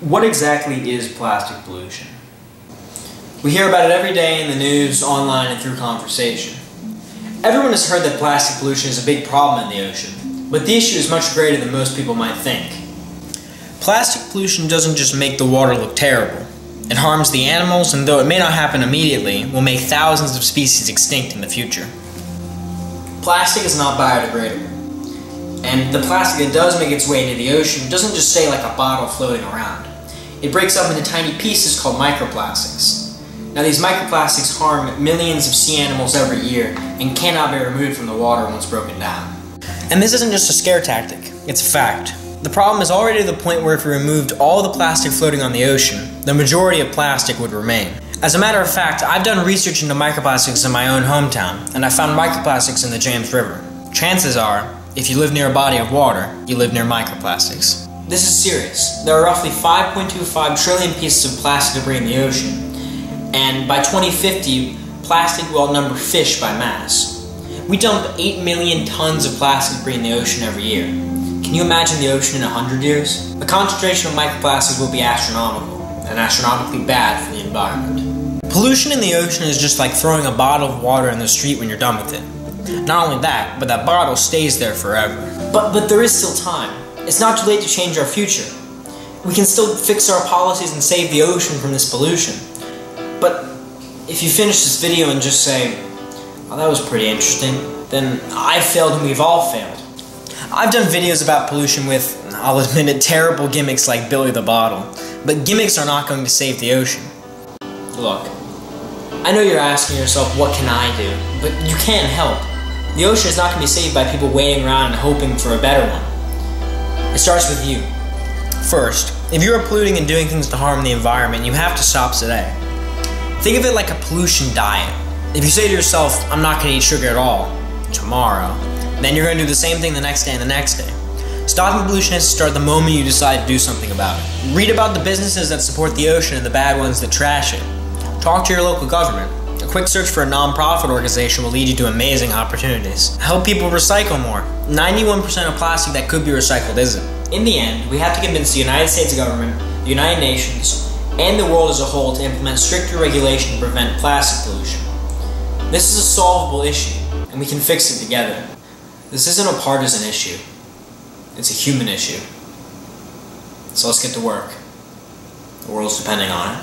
What exactly is plastic pollution? We hear about it every day in the news, online, and through conversation. Everyone has heard that plastic pollution is a big problem in the ocean, but the issue is much greater than most people might think. Plastic pollution doesn't just make the water look terrible. It harms the animals, and though it may not happen immediately, will make thousands of species extinct in the future. Plastic is not biodegradable. And the plastic that does make its way into the ocean doesn't just stay like a bottle floating around. It breaks up into tiny pieces called microplastics. Now these microplastics harm millions of sea animals every year and cannot be removed from the water once broken down. And this isn't just a scare tactic, it's a fact. The problem is already to the point where if we removed all the plastic floating on the ocean, the majority of plastic would remain. As a matter of fact, I've done research into microplastics in my own hometown, and I found microplastics in the James River. Chances are, if you live near a body of water, you live near microplastics. This is serious. There are roughly 5.25 trillion pieces of plastic debris in the ocean, and by 2050, plastic will outnumber fish by mass. We dump 8 million tons of plastic debris in the ocean every year. Can you imagine the ocean in 100 years? The concentration of microplastics will be astronomical, and astronomically bad for the environment. Pollution in the ocean is just like throwing a bottle of water in the street when you're done with it. Not only that, but that bottle stays there forever. But there is still time. It's not too late to change our future. We can still fix our policies and save the ocean from this pollution. But if you finish this video and just say, "Oh, that was pretty interesting," then I failed and we've all failed. I've done videos about pollution with, I'll admit it, terrible gimmicks like Billy the Bottle. But gimmicks are not going to save the ocean. Look, I know you're asking yourself, what can I do? But you can't help. The ocean is not going to be saved by people waiting around and hoping for a better one. It starts with you. First, if you are polluting and doing things to harm the environment, you have to stop today. Think of it like a pollution diet. If you say to yourself, "I'm not going to eat sugar at all," tomorrow, then you're going to do the same thing the next day and the next day. Stopping pollution has to start the moment you decide to do something about it. Read about the businesses that support the ocean and the bad ones that trash it. Talk to your local government. A quick search for a non-profit organization will lead you to amazing opportunities. Help people recycle more. 91% of plastic that could be recycled isn't. In the end, we have to convince the United States government, the United Nations, and the world as a whole to implement stricter regulation to prevent plastic pollution. This is a solvable issue, and we can fix it together. This isn't a partisan issue. It's a human issue. So let's get to work. The world's depending on it.